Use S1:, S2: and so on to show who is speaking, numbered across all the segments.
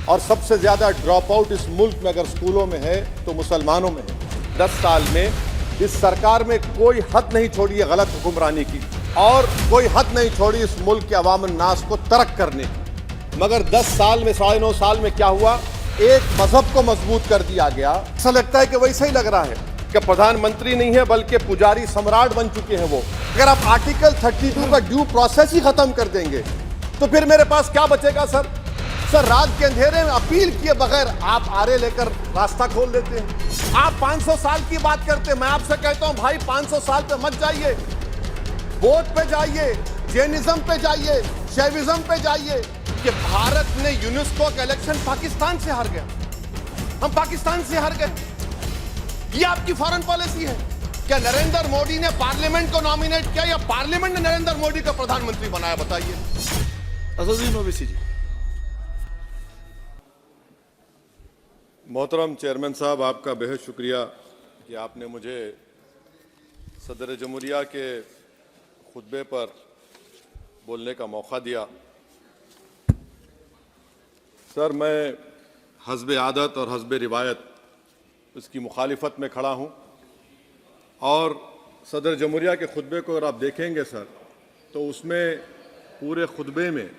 S1: और सबसे ज्यादा ड्रॉप आउट इस मुल्क में अगर स्कूलों में है तो मुसलमानों में है। 10 साल में इस सरकार में कोई हद नहीं छोड़ी है गलत हुक्मरानी की, और कोई हद नहीं छोड़ी इस मुल्क के अवाम नास को तर्क करने की। मगर 10 साल में 9.5 साल में क्या हुआ, एक मजहब को मजबूत कर दिया गया। ऐसा लगता है कि वैसा ही लग रहा है कि प्रधानमंत्री नहीं है बल्कि पुजारी सम्राट बन चुके हैं वो। अगर आप आर्टिकल 32 का ड्यू प्रोसेस ही खत्म कर देंगे तो फिर मेरे पास क्या बचेगा सर? रात के अंधेरे में अपील किए बगैर आप आरे लेकर रास्ता खोल देते हैं। आप 500 साल की बात करते हैं। मैं आपसे कहता हूं भाई 500 साल पे मत जाइए, बौद्ध पे जाइए, जैनिज्म पे जाइए, शैविज्म पे जाइए। कि भारत ने यूनेस्को का इलेक्शन पाकिस्तान से हार गया, हम पाकिस्तान से हार गए। ये आपकी फॉरेन पॉलिसी है क्या? नरेंद्र मोदी ने पार्लियामेंट को नॉमिनेट किया या पार्लियामेंट ने नरेंद्र मोदी को प्रधानमंत्री बनाया? बताइए।
S2: असदुद्दीन ओवैसी जी।
S1: मोहतरम चेयरमैन साहब, आपका बेहद शुक्रिया कि आपने मुझे सदर जमहूरिया के खुतबे पर बोलने का मौका दिया। सर, मैं हस्ब आदत और हस्ब रिवायत उसकी मुखालिफत में खड़ा हूँ, और सदर जमहूरिया के खुतबे को अगर आप देखेंगे सर, तो उसमें पूरे खुतबे में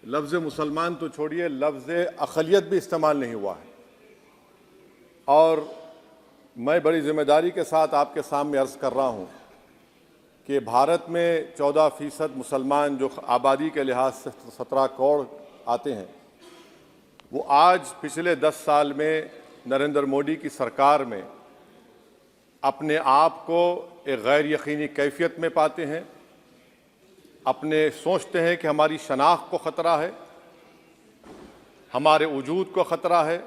S1: लफ्ज़ मुसलमान तो छोड़िए, लफ्ज़ अक़लियत भी इस्तेमाल नहीं हुआ है। और मैं बड़ी ज़िम्मेदारी के साथ आपके सामने अर्ज़ कर रहा हूँ कि भारत में 14% मुसलमान जो आबादी के लिहाज से 17 करोड़ आते हैं, वो आज पिछले 10 साल में नरेंद्र मोदी की सरकार में अपने आप को एक गैर यकीनी कैफियत में पाते हैं। अपने सोचते हैं कि हमारी शनाख्त को ख़तरा है, हमारे वजूद को ख़तरा है।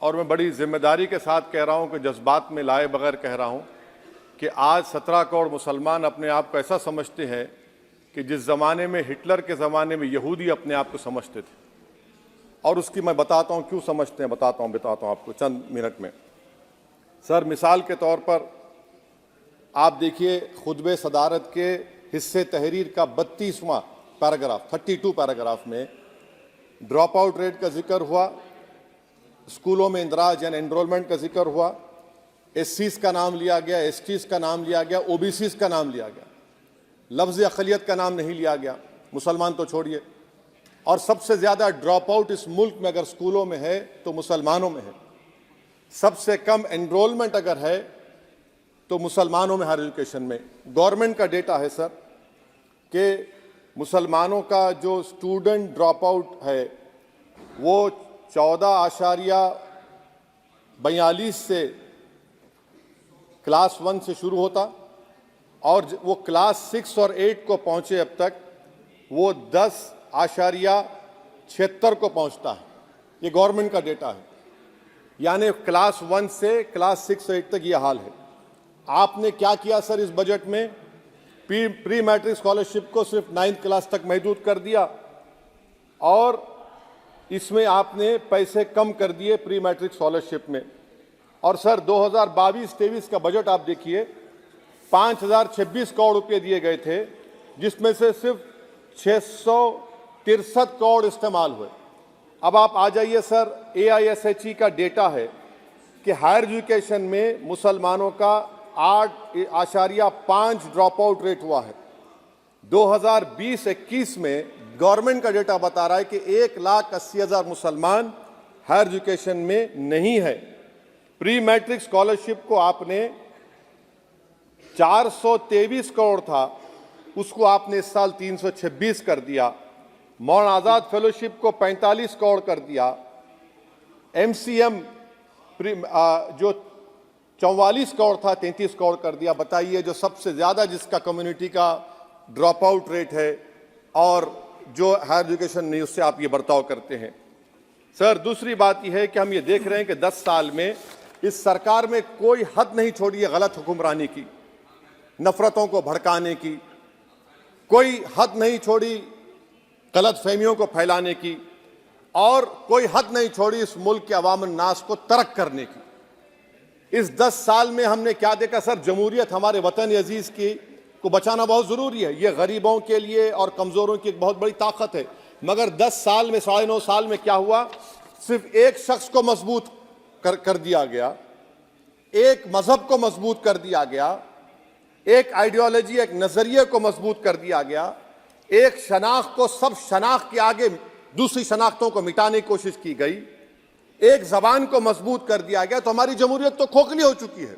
S1: और मैं बड़ी ज़िम्मेदारी के साथ कह रहा हूँ कि जज्बात में लाए बगैर कह रहा हूँ कि आज 17 करोड़ मुसलमान अपने आप को ऐसा समझते हैं कि जिस ज़माने में हिटलर के ज़माने में यहूदी अपने आप को समझते थे। और उसकी मैं बताता हूँ क्यों समझते हैं, बताता हूँ आपको चंद मिनट में। सर, मिसाल के तौर पर आप देखिए खुतबे सदारत के हिस्से तहरीर का 32वां पैराग्राफ, 32 पैराग्राफ में ड्रॉप आउट रेट का जिक्र हुआ, स्कूलों में इंदराज यानी एनरोलमेंट का जिक्र हुआ, एससीज का नाम लिया गया, एसटीज का नाम लिया गया, ओबीसीज का नाम लिया गया, लफ्ज़ अक़लियत का नाम नहीं लिया गया, मुसलमान तो छोड़िए। और सबसे ज़्यादा ड्रॉप आउट इस मुल्क में अगर स्कूलों में है तो मुसलमानों में है। सबसे कम एनरोलमेंट अगर है तो मुसलमानों में हायर एजुकेशन में। गवर्नमेंट का डेटा है सर कि मुसलमानों का जो स्टूडेंट ड्रॉप आउट है वो 14.42 से क्लास 1 से शुरू होता, और वो क्लास 6 और 8 को पहुंचे अब तक वो 10.76 को पहुंचता है। ये गवर्नमेंट का डेटा है, यानी क्लास 1 से क्लास 6 8 तक ये हाल है। आपने क्या किया सर इस बजट में? प्री मैट्रिक स्कॉलरशिप को सिर्फ 9th क्लास तक महदूद कर दिया, और इसमें आपने पैसे कम कर दिए प्री मैट्रिक स्कॉलरशिप में। और सर 2022-23 का बजट आप देखिए, 5026 करोड़ रुपए दिए गए थे, जिसमें से सिर्फ 663 करोड़ इस्तेमाल हुए। अब आप आ जाइए सर, AISHE का डेटा है कि हायर एजुकेशन में मुसलमानों का 8.5 ड्रॉप आउट रेट हुआ है। 2020-21 में गवर्नमेंट का डेटा बता रहा है कि 1,80,000 मुसलमान हायर एजुकेशन में नहीं है। प्री मैट्रिक स्कॉलरशिप को आपने 423 करोड़ था, उसको आपने इस साल 326 कर दिया। मौलाना आज़ाद फेलोशिप को 45 करोड़ कर दिया। MCM जो 44 करोड़ था 33 करोड़ कर दिया। बताइए, जो सबसे ज़्यादा जिसका कम्युनिटी का ड्रॉप आउट रेट है और जो हायर एजुकेशन नहीं, उससे आप ये बर्ताव करते हैं। सर, दूसरी बात यह है कि हम ये देख रहे हैं कि 10 साल में इस सरकार में कोई हद नहीं छोड़ी है गलत हुक्मरानी की, नफरतों को भड़काने की, कोई हद नहीं छोड़ी गलत फहमियों को फैलाने की, और कोई हद नहीं छोड़ी इस मुल्क के अवाम नास को तर्क करने की। इस 10 साल में हमने क्या देखा सर? जमहूरियत हमारे वतन अजीज की को बचाना बहुत ज़रूरी है। ये गरीबों के लिए और कमज़ोरों की एक बहुत बड़ी ताकत है। मगर 10 साल में, 9.5 साल में क्या हुआ? सिर्फ एक शख्स को मजबूत कर दिया गया, एक मजहब को मजबूत कर दिया गया, एक आइडियोलॉजी, एक नजरिए को मजबूत कर दिया गया, एक शनाख्त को सब शनाख्त के आगे दूसरी शनाख्तों को मिटाने की कोशिश की गई, एक जबान को मजबूत कर दिया गया, तो हमारी जमहूरियत तो खोखली हो चुकी है।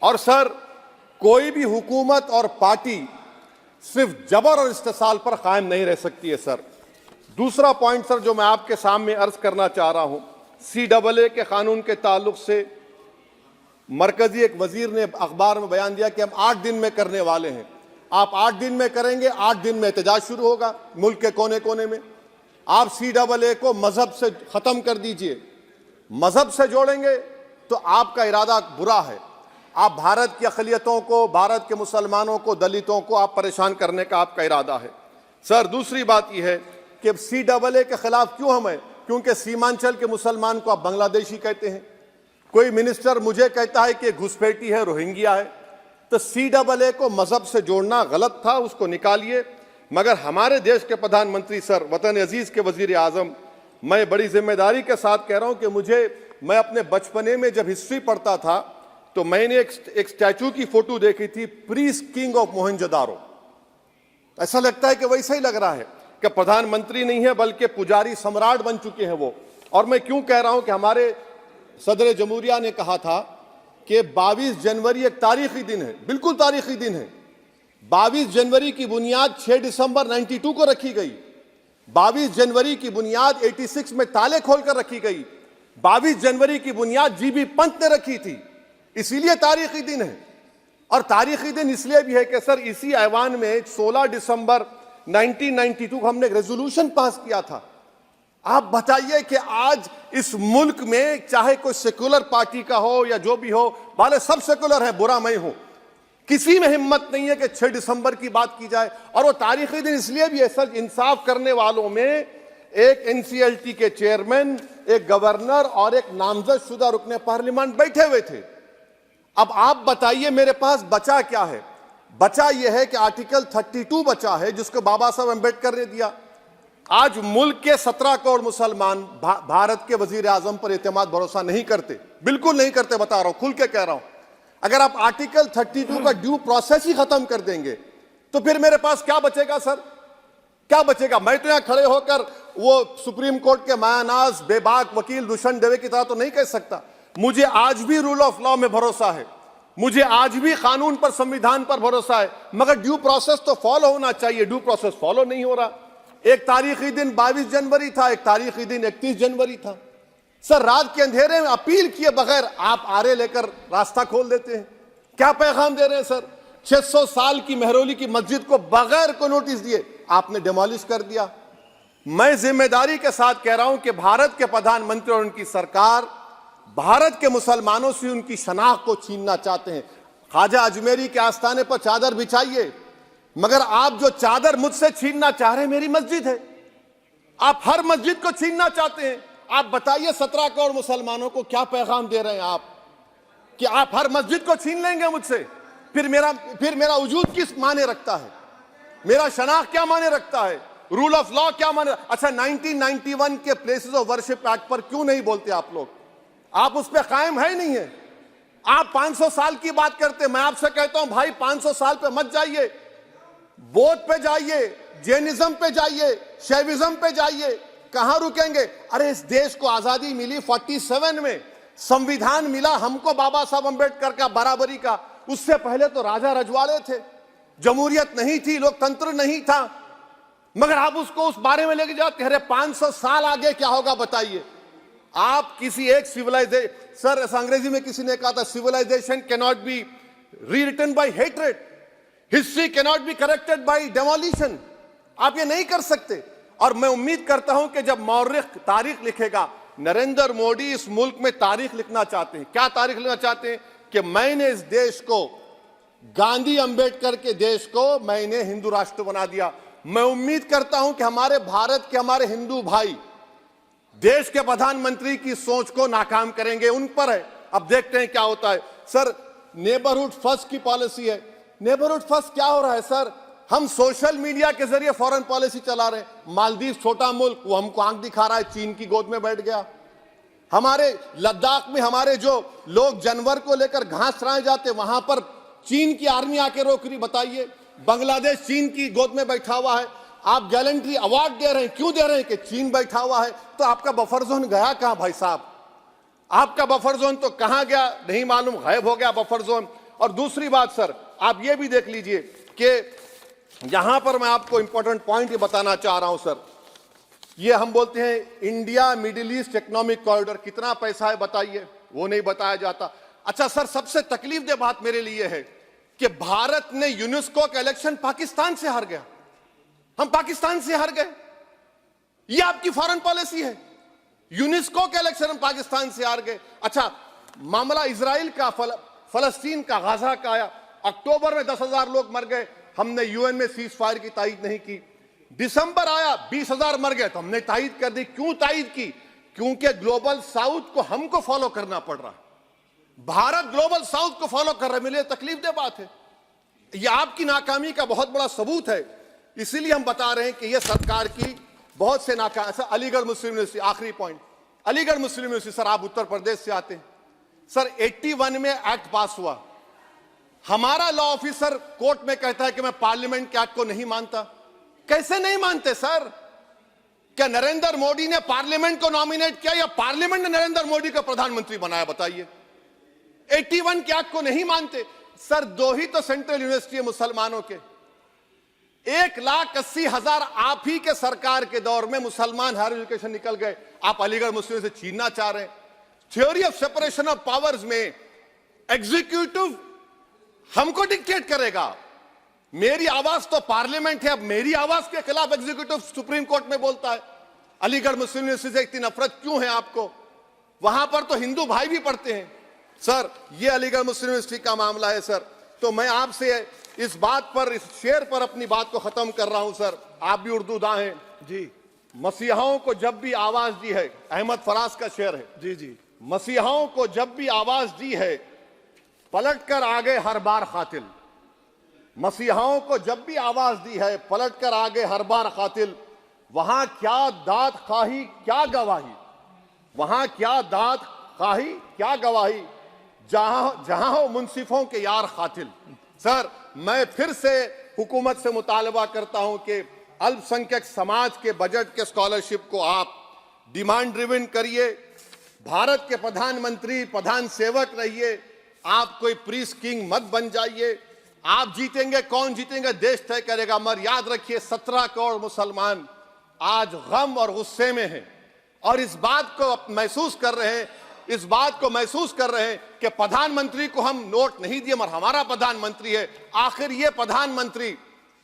S1: और सर, कोई भी हुकूमत और पार्टी सिर्फ जबर और इस्तेसाल पर कायम नहीं रह सकती है सर। दूसरा पॉइंट सर जो मैं आपके सामने अर्ज करना चाह रहा हूं, CAA के कानून के ताल्लुक से मरकजी एक वजीर ने अखबार में बयान दिया कि हम 8 दिन में करने वाले हैं। आप 8 दिन में करेंगे, 8 दिन में एहतजाज शुरू होगा मुल्क के कोने कोने में। आप CAA को मजहब से खत्म कर दीजिए, मजहब से जोड़ेंगे तो आपका इरादा बुरा है। आप भारत की अक़लियतों को, भारत के मुसलमानों को, दलितों को आप परेशान करने का आपका इरादा है। सर, दूसरी बात यह है कि CAA के खिलाफ क्यों हम हैं? क्योंकि सीमांचल के मुसलमान को आप बांग्लादेशी कहते हैं। कोई मिनिस्टर मुझे कहता है कि घुसपैठी है, रोहिंग्या है। तो CAA को मजहब से जोड़ना गलत था, उसको निकालिए। मगर हमारे देश के प्रधानमंत्री सर, वतन अजीज के वजीर आजम, मैं बड़ी जिम्मेदारी के साथ कह रहा हूं कि मैं अपने बचपने में जब हिस्ट्री पढ़ता था तो मैंने एक स्टैचू की फोटो देखी थी, प्रीस्ट किंग ऑफ मोहनजोदारो। ऐसा लगता है कि वैसा ही लग रहा है कि प्रधानमंत्री नहीं है बल्कि पुजारी सम्राट बन चुके हैं वो। और मैं क्यों कह रहा हूं कि हमारे सदर जमहूरिया ने कहा था कि 22 जनवरी एक तारीखी दिन है, बिल्कुल तारीखी दिन है। 22 जनवरी की बुनियाद 6 दिसंबर 92 को रखी गई। 22 जनवरी की बुनियाद 86 में ताले खोलकर रखी गई। 22 जनवरी की बुनियाद GB पंत ने रखी थी, इसीलिए तारीखी दिन है। और तारीखी दिन इसलिए भी है कि सर, इसी ऐवान में 16 दिसंबर 1992 को हमने एक रेजोल्यूशन पास किया था। आप बताइए कि आज इस मुल्क में चाहे कोई सेकुलर पार्टी का हो या जो भी हो, वाले सब सेकुलर है, बुरा मैं हूं, किसी में हिम्मत नहीं है कि 6 दिसंबर की बात की जाए। और वो तारीखी दिन इसलिए भी है सर, इंसाफ करने वालों में एक NCLT के चेयरमैन, एक गवर्नर और एक नामजद शुदा रुकने पार्लियामेंट बैठे हुए थे। अब आप बताइए मेरे पास बचा क्या है? बचा यह है कि आर्टिकल 32 बचा है जिसको बाबा साहब अम्बेडकर ने दिया। आज मुल्क के 17 करोड़ मुसलमान भारत के वजीर आजम पर एतमाद भरोसा नहीं करते, बिल्कुल नहीं करते, बता रहा हूं, खुल के कह रहा हूं। अगर आप आर्टिकल 32 का ड्यू प्रोसेस ही खत्म कर देंगे तो फिर मेरे पास क्या बचेगा सर? क्या बचेगा? मैं तो यहां खड़े होकर वो सुप्रीम कोर्ट के मायानाज बेबाक वकील दुष्यंत दवे की तरह तो नहीं कह सकता। मुझे आज भी रूल ऑफ लॉ में भरोसा है, मुझे आज भी कानून पर, संविधान पर भरोसा है, मगर ड्यू प्रोसेस तो फॉलो होना चाहिए। ड्यू प्रोसेस फॉलो नहीं हो रहा। एक तारीखी दिन 22 जनवरी था, एक तारीखी दिन 31 जनवरी था। सर, रात के अंधेरे में अपील किए बगैर आप आरे लेकर रास्ता खोल देते हैं। क्या पैगाम दे रहे हैं सर? 600 साल की मेहरौली की मस्जिद को बगैर कोई नोटिस दिए आपने डिमोलिश कर दिया। मैं जिम्मेदारी के साथ कह रहा हूं कि भारत के प्रधानमंत्री और उनकी सरकार भारत के मुसलमानों से उनकी शनाख्त को छीनना चाहते हैं। ख्वाजा अजमेरी के आस्थाने पर चादर बिछाइए, मगर आप जो चादर मुझसे छीनना चाह रहे हैं, मेरी मस्जिद है, आप हर मस्जिद को छीनना चाहते हैं। आप बताइए 17 करोड़ मुसलमानों को क्या पैगाम दे रहे हैं आप कि आप हर मस्जिद को छीन लेंगे मुझसे? फिर मेरा वजूद किस माने रखता है? मेरा शनाख्त क्या माने रखता है? रूल ऑफ लॉ क्या माने? अच्छा, 1991 के प्लेसेस ऑफ वर्शिप एक्ट पर क्यों नहीं बोलते आप लोग? आप उस पर कायम है नहीं है। आप 500 साल की बात करते, मैं आपसे कहता हूं भाई 500 साल पे मत जाइए, बौद्ध पे जाइए, जैनिज्म पे जाइए, शैविज्म पे जाइए, कहां रुकेंगे? अरे इस देश को आजादी मिली 47 में, संविधान मिला हमको बाबा साहब अम्बेडकर का, बराबरी का। उससे पहले तो राजा रजवाड़े थे, जमहूरियत नहीं थी, लोकतंत्र नहीं था, मगर आप उसको उस बारे में लेके जाते। अरे 500 साल आगे क्या होगा बताइए? आप किसी एक सिविलाइजेशन, सर ऐसा अंग्रेजी में किसी ने कहा था, civilisation can not be rewritten by hatred, history can not be corrected by demolition. आप ये नहीं कर सकते। और मैं उम्मीद करता हूं कि जब मौर्रिख तारीख लिखेगा, नरेंद्र मोदी इस मुल्क में तारीख लिखना चाहते हैं। क्या तारीख लिखना चाहते हैं? कि मैंने इस देश को, गांधी अंबेडकर के देश को मैंने हिंदू राष्ट्र बना दिया। मैं उम्मीद करता हूं कि हमारे भारत के हमारे हिंदू भाई देश के प्रधानमंत्री की सोच को नाकाम करेंगे, उन पर है। अब देखते हैं क्या होता है। सर, नेबरहुड फर्स्ट की पॉलिसी है। नेबरहुड फर्स्ट क्या हो रहा है सर? हम सोशल मीडिया के जरिए फॉरेन पॉलिसी चला रहे हैं। मालदीव छोटा मुल्क, वो हमको आंख दिखा रहा है, चीन की गोद में बैठ गया। हमारे लद्दाख में हमारे जो लोग जानवर को लेकर घास चराए जाते, वहां पर चीन की आर्मी आके रोक रही। बताइए, बांग्लादेश चीन की गोद में बैठा हुआ है। आप गैलेंट्री अवार्ड दे रहे हैं, क्यों दे रहे हैं? कि चीन बैठा हुआ है। तो आपका बफर जोन गया कहां भाई साहब? आपका बफर जोन तो कहां गया नहीं मालूम, गायब हो गया बफर जोन। और दूसरी बात सर, आप ये भी देख लीजिए कि यहां पर मैं आपको इंपॉर्टेंट पॉइंट ये बताना चाह रहा हूं सर। ये हम बोलते हैं India middle east economic corridor, कितना पैसा है बताइए, वो नहीं बताया जाता। अच्छा सर, सबसे तकलीफदेह बात मेरे लिए है कि भारत ने यूनेस्को का इलेक्शन पाकिस्तान से हार गया। हम पाकिस्तान से हार गए, ये आपकी फॉरेन पॉलिसी है। यूनेस्को के इलेक्शन हम पाकिस्तान से हार गए। अच्छा, मामला इजराइल का, फलस्तीन का, गाजा का आया। अक्टूबर में 10,000 लोग मर गए, हमने यूएन में सीज फायर की तायीद नहीं की। दिसंबर आया, 20,000 मर गए, तो हमने तायीद कर दी। क्यों तायीद की? क्योंकि ग्लोबल साउथ को हमको फॉलो करना पड़ रहा है। भारत ग्लोबल साउथ को फॉलो कर रहा है। मेरे लिए तकलीफदेह बात है, यह आपकी नाकामी का बहुत बड़ा सबूत है। इसीलिए हम बता रहे हैं कि यह सरकार की बहुत से नाकाम। सर, अलीगढ़ मुस्लिम यूनिवर्सिटी, आखिरी पॉइंट, अलीगढ़ मुस्लिम यूनिवर्सिटी। सर, आप उत्तर प्रदेश से आते हैं। सर, 81 में एक्ट पास हुआ। हमारा लॉ ऑफिसर कोर्ट में कहता है कि मैं पार्लियामेंट के एक्ट को नहीं मानता। कैसे नहीं मानते सर? क्या नरेंद्र मोदी ने पार्लियामेंट को नॉमिनेट किया या पार्लियामेंट ने नरेंद्र मोदी को प्रधानमंत्री बनाया? बताइए। 81 के एक्ट को नहीं मानते सर। 2 ही तो सेंट्रल यूनिवर्सिटी है मुसलमानों के। 1,80,000 आप ही के सरकार के दौर में मुसलमान हायर एजुकेशन निकल गए। आप अलीगढ़ मुस्लिम से छीनना चाह रहे हैं। Theory of separation of powers में एग्जीक्यूटिव हमको डिक्टेट करेगा। मेरी आवाज तो पार्लियामेंट है, अब मेरी आवाज के खिलाफ एग्जीक्यूटिव सुप्रीम कोर्ट में बोलता है। अलीगढ़ मुस्लिम यूनिवर्सिटी से इतनी नफरत क्यों है आपको? वहां पर तो हिंदू भाई भी पढ़ते हैं। सर, ये अलीगढ़ मुस्लिम यूनिवर्सिटी का मामला है सर। तो मैं आपसे इस बात पर, इस शेर पर अपनी बात को खत्म कर रहा हूं सर। आप भी उर्दूदां हैं
S2: जी।
S1: मसीहाओं को जब भी आवाज दी है, अहमद फराज का शेर है
S2: जी जी।
S1: मसीहाओं को जब भी आवाज दी है, पलट कर आ गए हर बार कातिल। मसीहाओं को जब भी आवाज दी है, पलट कर आ गए हर बार कातिल। वहां क्या दाद खाही क्या गवाही, वहां क्या दाद खाही क्या गवाही, जहां हो मुंसिफों के यार कातिल। सर, मैं फिर से हुकूमत से मुतालबा करता हूं कि अल्पसंख्यक समाज के बजट के स्कॉलरशिप को आप डिमांड ड्रिवन करिए। भारत के प्रधानमंत्री प्रधान सेवक रहिए। आप कोई प्रीस किंग मत बन जाइए। आप जीतेंगे, कौन जीतेंगे देश तय करेगा। मगर याद रखिए, 17 करोड़ मुसलमान आज गम और गुस्से में हैं और इस बात को महसूस कर रहे हैं, इस बात को महसूस कर रहे हैं कि प्रधानमंत्री को हम नोट नहीं दिए, मगर हमारा प्रधानमंत्री है। आखिर ये प्रधानमंत्री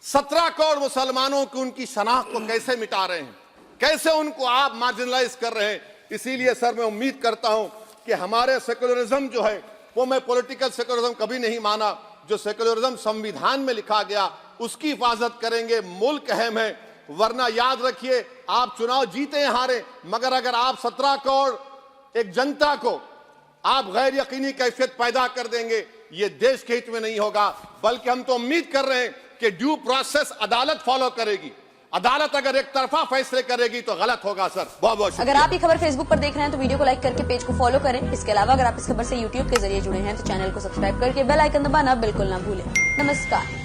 S1: 17 करोड़ मुसलमानों की उनकी शनाख्त को कैसे मिटा रहे हैं, कैसे उनको आप मार्जिनलाइज कर रहे हैं। इसीलिए सर, मैं उम्मीद करता हूं कि हमारे सेक्युलरिज्म जो है, वो मैं पॉलिटिकल सेक्युलरिज्म कभी नहीं माना। जो सेक्युलरिज्म संविधान में लिखा गया, उसकी हिफाजत करेंगे। मुल्क अहम है, वरना याद रखिए, आप चुनाव जीते हैं हारे, मगर अगर आप 17 करोड़ एक जनता को आप गैर यकीनी कैफियत पैदा कर देंगे, ये देश के हित में नहीं होगा। बल्कि हम तो उम्मीद कर रहे हैं कि ड्यू प्रोसेस अदालत फॉलो करेगी। अदालत अगर एक तरफा फैसले करेगी तो गलत होगा सर। बहुत बहुत
S3: अगर आप ये खबर फेसबुक पर देख रहे हैं तो वीडियो को लाइक करके पेज को फॉलो करें। इसके अलावा अगर आप इस खबर से यूट्यूब के जरिए जुड़े हैं तो चैनल को सब्सक्राइब करके बेल आइकन दबाना बिल्कुल ना भूलें। नमस्कार।